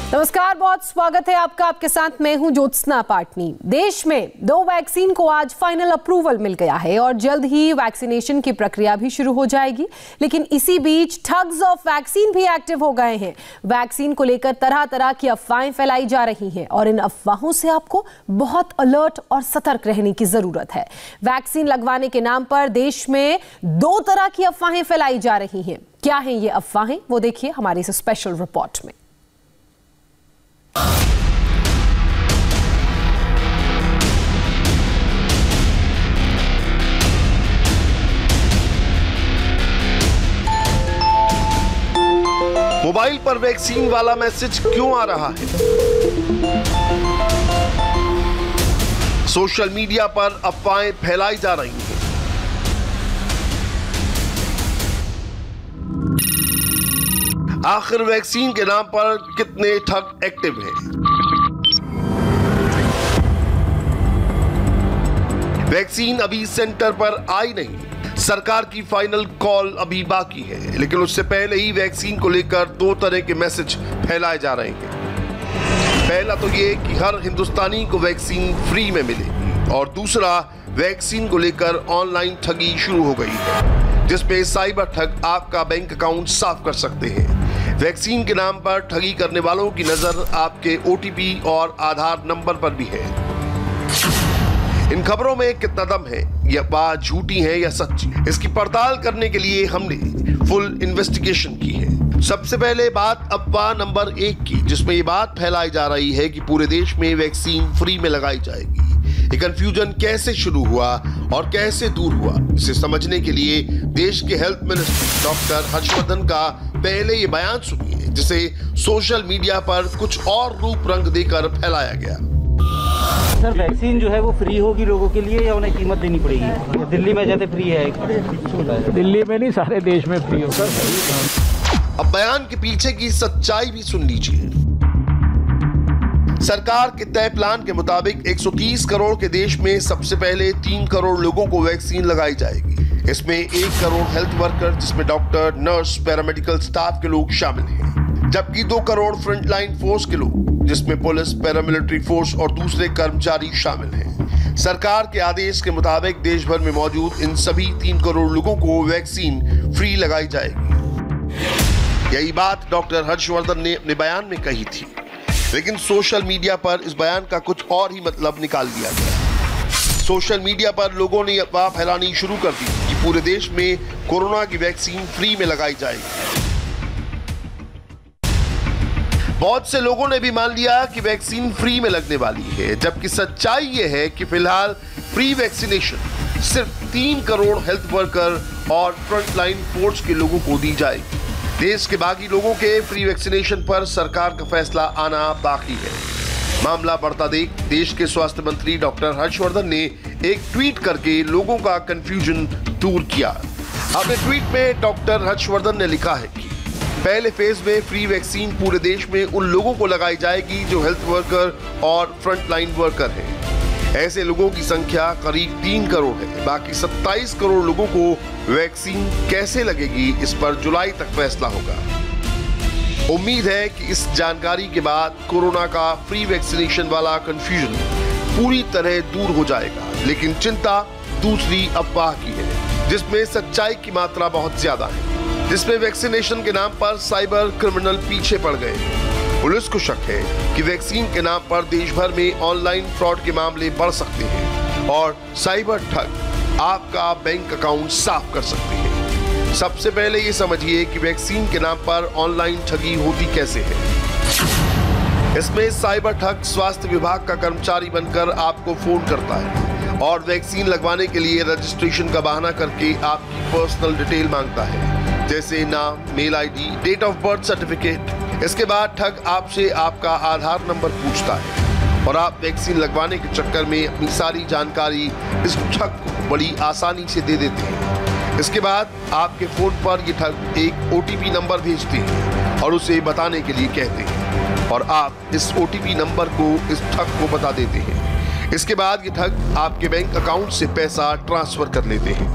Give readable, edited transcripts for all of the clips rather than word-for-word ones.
नमस्कार, बहुत स्वागत है आपका। आपके साथ मैं हूं ज्योत्सना पाटनी। देश में 2 वैक्सीन को आज फाइनल अप्रूवल मिल गया है और जल्द ही वैक्सीनेशन की प्रक्रिया भी शुरू हो जाएगी। लेकिन इसी बीच ठग्स ऑफ वैक्सीन भी एक्टिव हो गए हैं। वैक्सीन को लेकर तरह तरह की अफवाहें फैलाई जा रही हैं और इन अफवाहों से आपको बहुत अलर्ट और सतर्क रहने की जरूरत है। वैक्सीन लगवाने के नाम पर देश में 2 तरह की अफवाहें फैलाई जा रही हैं। क्या हैं ये अफवाहें, वो देखिए हमारी इस स्पेशल रिपोर्ट में। मोबाइल पर वैक्सीन वाला मैसेज क्यों आ रहा है? सोशल मीडिया पर अफवाहें फैलाई जा रही हैं। आखिर वैक्सीन के नाम पर कितने ठग एक्टिव हैं? वैक्सीन अभी सेंटर पर आई नहीं, सरकार की फाइनल कॉल अभी बाकी है। लेकिन उससे पहले ही वैक्सीन को लेकर 2 तरह के मैसेज फैलाए जा रहे हैं। पहला तो ये कि हर हिंदुस्तानी को वैक्सीन फ्री में मिलेगी और दूसरा, वैक्सीन को लेकर ऑनलाइन ठगी शुरू हो गई है, जिसमें साइबर ठग आपका बैंक अकाउंट साफ कर सकते हैं। वैक्सीन के नाम पर ठगी करने वालों की नजर आपके OTP और आधार नंबर पर भी है। इन खबरों में कितना दम है, यह बात झूठी है या सच्ची, इसकी पड़ताल करने के लिए हमने फुल इन्वेस्टिगेशन की है। सबसे पहले बात अफवाह नंबर 1 की, जिसमें ये बात फैलाई जा रही है कि पूरे देश में वैक्सीन फ्री में लगाई जाएगी। ये कंफ्यूजन कैसे शुरू हुआ और कैसे दूर हुआ, इसे समझने के लिए देश के हेल्थ मिनिस्टर डॉक्टर हर्षवर्धन का पहले ये बयान सुनिए, जिसे सोशल मीडिया पर कुछ और रूप रंग देकर फैलाया गया। सर, वैक्सीन जो है वो फ्री होगी लोगों के लिए या उन्हें कीमत देनी पड़ेगी? दिल्ली में जैसे फ्री है, दिल्ली में नहीं, सारे देश में फ्री होगा। अब बयान के पीछे की सच्चाई भी सुन लीजिए। सरकार के तय प्लान के मुताबिक 130 करोड़ के देश में सबसे पहले 3 करोड़ लोगों को वैक्सीन लगाई जाएगी। इसमें 1 करोड़ हेल्थ वर्कर, जिसमें डॉक्टर, नर्स, पैरामेडिकल स्टाफ के लोग शामिल हैं, जबकि 2 करोड़ फ्रंटलाइन फोर्स के लोग, जिसमें पुलिस, पैरामिलिट्री फोर्स और दूसरे कर्मचारी शामिल हैं। सरकार के आदेश के मुताबिक देश भर में मौजूद इन सभी 3 करोड़ लोगों को वैक्सीन फ्री लगाई जाएगी। यही बात डॉक्टर हर्षवर्धन ने अपने बयान में कही थी, लेकिन सोशल मीडिया पर इस बयान का कुछ और ही मतलब निकाल दिया गया। सोशल मीडिया पर लोगों ने अफवाह फैलानी शुरू कर दी कि पूरे देश में कोरोना की वैक्सीन फ्री में लगाई जाएगी। बहुत से लोगों ने भी मान लिया कि वैक्सीन फ्री में लगने वाली है, जबकि सच्चाई यह है कि फिलहाल फ्री वैक्सीनेशन सिर्फ 3 करोड़ हेल्थ वर्कर और फ्रंटलाइन फोर्स के लोगों को दी जाएगी। देश के बाकी लोगों के फ्री वैक्सीनेशन पर सरकार का फैसला आना बाकी है। मामला बढ़ता देख देश के स्वास्थ्य मंत्री डॉक्टर हर्षवर्धन ने एक ट्वीट करके लोगों का कंफ्यूजन दूर किया। अपने ट्वीट में डॉक्टर हर्षवर्धन ने लिखा है कि पहले फेज में फ्री वैक्सीन पूरे देश में उन लोगों को लगाई जाएगी जो हेल्थ वर्कर और फ्रंटलाइन वर्कर हैं। ऐसे लोगों की संख्या करीब 3 करोड़ है। बाकी 27 करोड़ लोगों को वैक्सीन कैसे लगेगी, इस पर जुलाई तक फैसला होगा। उम्मीद है कि इस जानकारी के बाद कोरोना का फ्री वैक्सीनेशन वाला कंफ्यूजन पूरी तरह दूर हो जाएगा। लेकिन चिंता दूसरी अफवाह की है, जिसमें सच्चाई की मात्रा बहुत ज्यादा है, जिसमें वैक्सीनेशन के नाम पर साइबर क्रिमिनल पीछे पड़ गए। पुलिस को शक है कि वैक्सीन के नाम पर देश भर में ऑनलाइन फ्रॉड के मामले बढ़ सकते हैं और साइबर ठग आपका बैंक अकाउंट साफ कर सकते हैं। सबसे पहले ये समझिए कि वैक्सीन के नाम पर ऑनलाइन ठगी होती कैसे है। इसमें साइबर ठग स्वास्थ्य विभाग का कर्मचारी बनकर आपको फोन करता है और वैक्सीन लगवाने के लिए रजिस्ट्रेशन का बहाना करके आपकी पर्सनल डिटेल मांगता है, जैसे नाम, mail ID, date of birth certificate. इसके बाद ठग आपसे आपका आधार नंबर पूछता है और आप वैक्सीन लगवाने के चक्कर में अपनी सारी जानकारी इस ठग को बड़ी आसानी से दे देते हैं। इसके बाद आपके फोन पर ये ठग एक OTP नंबर भेजते हैं और उसे बताने के लिए कहते हैं और आप इस OTP नंबर को इस ठग को बता देते हैं। इसके बाद ये ठग आपके बैंक अकाउंट से पैसा ट्रांसफर कर लेते हैं।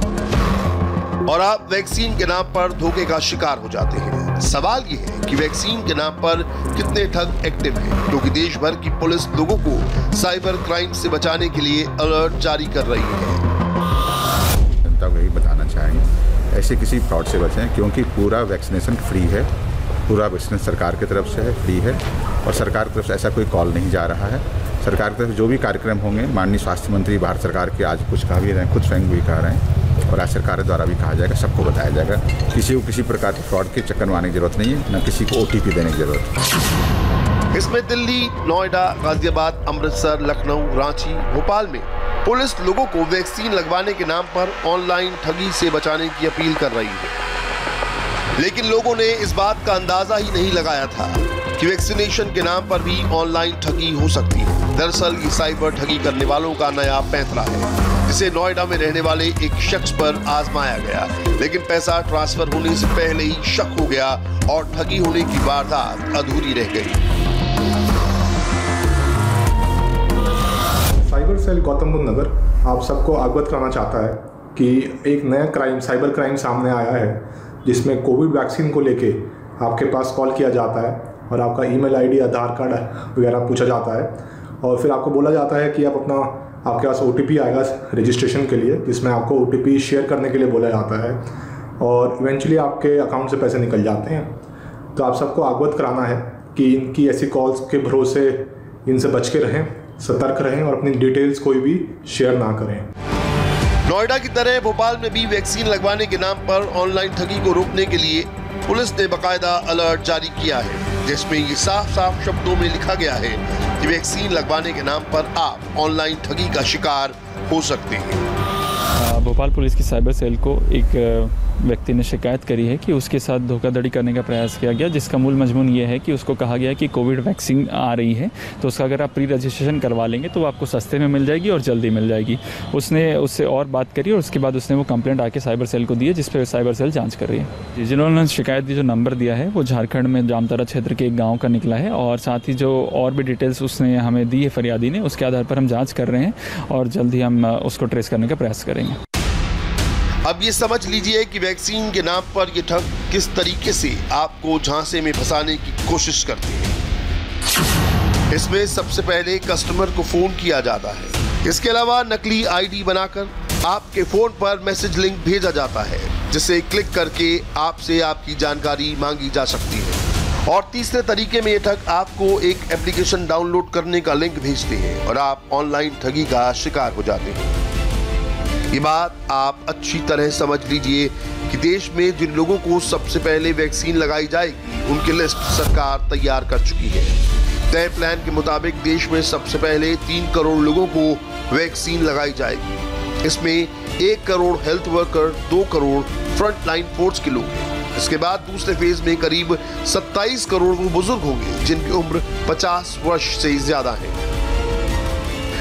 और आप वैक्सीन के नाम पर धोखे का शिकार हो जाते हैं। सवाल ये है कि वैक्सीन के नाम पर कितने ठग एक्टिव हैं, क्योंकि देश भर की पुलिस लोगों को साइबर क्राइम से बचाने के लिए अलर्ट जारी कर रही है। जनता को यही बताना चाहेंगे, ऐसे किसी फ्रॉड से बचें, क्योंकि पूरा वैक्सीनेशन फ्री है, पूरा वैक्सीनेशन सरकार की तरफ से है, फ्री है, और सरकार की तरफ से ऐसा कोई कॉल नहीं जा रहा है। सरकार की तरफ से जो भी कार्यक्रम होंगे, माननीय स्वास्थ्य मंत्री भारत सरकार के आज कुछ कह भी रहे हैं, खुद स्वयं भी कह रहे हैं, और आज सरकार द्वारा भी कहा जाएगा, सबको बताया जाएगा। किसी को किसी प्रकार के फ्रॉड के चक्कर में आने की जरूरत नहीं है, न किसी को OTP देने की जरूरत है। इसमें दिल्ली, नोएडा, गाजियाबाद, अमृतसर, लखनऊ, रांची, भोपाल में पुलिस लोगों को वैक्सीन लगवाने के नाम पर ऑनलाइन ठगी से बचाने की अपील कर रही है, लेकिन लोगों ने इस बात का अंदाजा ही नहीं लगाया था कि वैक्सीनेशन के नाम पर भी ऑनलाइन ठगी हो सकती है। दरअसल ये साइबर ठगी करने वालों का नया पैंतरा है, जिसे नोएडा में रहने वाले एक शख्स पर आजमाया गया, लेकिन पैसा ट्रांसफर होने से पहले ही शक हो गया और ठगी होने की वारदात अधूरी रह गई। साइबर सेल गौतम बुद्ध नगर आप सबको अवगत कराना चाहता है कि एक नया क्राइम, साइबर क्राइम सामने आया है, जिसमें कोविड वैक्सीन को लेके आपके पास कॉल किया जाता है और आपका ईमेल आईडी, आधार कार्ड वगैरह पूछा जाता है, और फिर आपको बोला जाता है कि आपके पास OTP आएगा रजिस्ट्रेशन के लिए, जिसमें आपको OTP शेयर करने के लिए बोला जाता है, और इवेंचुअली आपके अकाउंट से पैसे निकल जाते हैं। तो आप सबको अवगत कराना है कि इनकी ऐसी कॉल्स के भरोसे इनसे बच के रहें, सतर्क रहें और अपनी डिटेल्स कोई भी शेयर ना करें। नोएडा की तरह भोपाल में भी वैक्सीन लगवाने के नाम पर ऑनलाइन ठगी को रोकने के लिए पुलिस ने बकायदा अलर्ट जारी किया है, जिसमें ये साफ साफ शब्दों में लिखा गया है कि वैक्सीन लगवाने के नाम पर आप ऑनलाइन ठगी का शिकार हो सकते हैं। भोपाल पुलिस की साइबर सेल को एक व्यक्ति ने शिकायत करी है कि उसके साथ धोखाधड़ी करने का प्रयास किया गया, जिसका मूल मजमून ये है कि उसको कहा गया कि कोविड वैक्सीन आ रही है, तो उसका अगर आप प्री रजिस्ट्रेशन करवा लेंगे तो आपको सस्ते में मिल जाएगी और जल्दी मिल जाएगी। उसने उससे और बात करी और उसके बाद उसने वो कंप्लेंट आके साइबर सेल को दी है, जिस पर साइबर सेल जाँच कर रही है। जिन्होंने शिकायत दी, जो नंबर दिया है वो झारखंड में जामताड़ा क्षेत्र के एक गाँव का निकला है, और साथ ही जो और भी डिटेल्स उसने हमें दी है फरियादी ने, उसके आधार पर हम जाँच कर रहे हैं और जल्द ही हम उसको ट्रेस करने का प्रयास करेंगे। अब ये समझ लीजिए कि वैक्सीन के नाम पर ये ठग किस तरीके से आपको झांसे में फंसाने की कोशिश करते हैं। इसमें सबसे पहले कस्टमर को फोन किया जाता है। इसके अलावा नकली आईडी बनाकर आपके फोन पर मैसेज लिंक भेजा जाता है, जिसे क्लिक करके आपसे आपकी जानकारी मांगी जा सकती है। और तीसरे तरीके में ये ठग आपको एक एप्लीकेशन डाउनलोड करने का लिंक भेजते हैं और आप ऑनलाइन ठगी का शिकार हो जाते हैं। ये बात आप अच्छी तरह समझ लीजिए कि देश में जिन लोगों को सबसे पहले वैक्सीन लगाई जाएगी, उनकी लिस्ट सरकार तैयार कर चुकी है। तय प्लान के मुताबिक देश में सबसे पहले 3 करोड़ लोगों को वैक्सीन लगाई जाएगी। इसमें 1 crore health worker, 2 crore front line force के लोग हैं। इसके बाद दूसरे फेज में करीब 27 करोड़ वो बुजुर्ग होंगे जिनकी उम्र 50 वर्ष से ज्यादा है।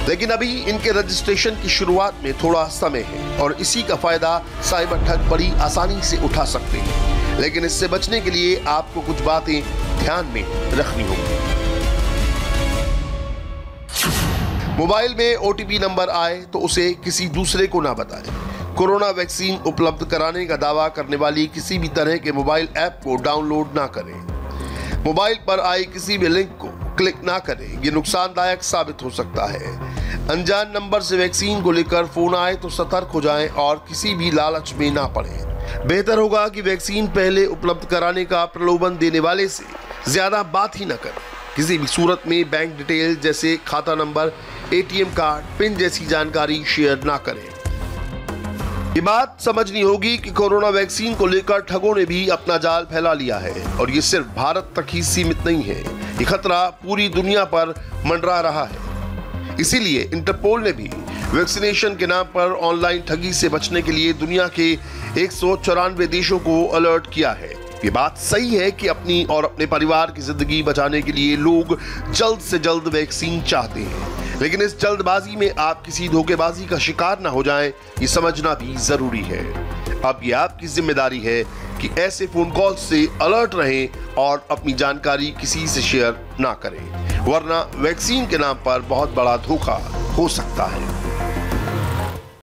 लेकिन अभी इनके रजिस्ट्रेशन की शुरुआत में थोड़ा समय है और इसी का फायदा साइबर ठग बड़ी आसानी से उठा सकते हैं। लेकिन इससे बचने के लिए आपको कुछ बातें ध्यान में रखनी होंगी। मोबाइल में OTP नंबर आए तो उसे किसी दूसरे को ना बताएं। कोरोना वैक्सीन उपलब्ध कराने का दावा करने वाली किसी भी तरह के मोबाइल ऐप को डाउनलोड ना करें। मोबाइल पर आए किसी भी लिंक को क्लिक ना करें, ये नुकसानदायक साबित हो सकता है। अनजान नंबर से वैक्सीन को लेकर फोन आए तो सतर्क हो जाएं और किसी भी लालच में ना पड़ें। बेहतर होगा कि वैक्सीन पहले उपलब्ध कराने का प्रलोभन देने वाले से ज्यादा बात ही न करें। किसी भी सूरत में बैंक डिटेल जैसे खाता नंबर, ATM कार्ड, पिन जैसी जानकारी शेयर ना करें। ये बात समझनी होगी कि कोरोना वैक्सीन को लेकर ठगों ने भी अपना जाल फैला लिया है और ये सिर्फ भारत तक ही सीमित नहीं है, ये खतरा पूरी दुनिया पर मंडरा रहा है। इसीलिए इंटरपोल ने भी वैक्सीनेशन के नाम पर ऑनलाइन ठगी से बचने के लिए दुनिया के 194 देशों को अलर्ट किया है। ये बात सही है कि अपनी और अपने परिवार की जिंदगी बचाने के लिए लोग जल्द से जल्द वैक्सीन चाहते हैं, लेकिन इस जल्दबाजी में आप किसी धोखेबाजी का शिकार ना हो जाएं, ये समझना भी जरूरी है। अब ये आपकी जिम्मेदारी है कि ऐसे फोन कॉल से अलर्ट रहें और अपनी जानकारी किसी से शेयर ना करें, वरना वैक्सीन के नाम पर बहुत बड़ा धोखा हो सकता है।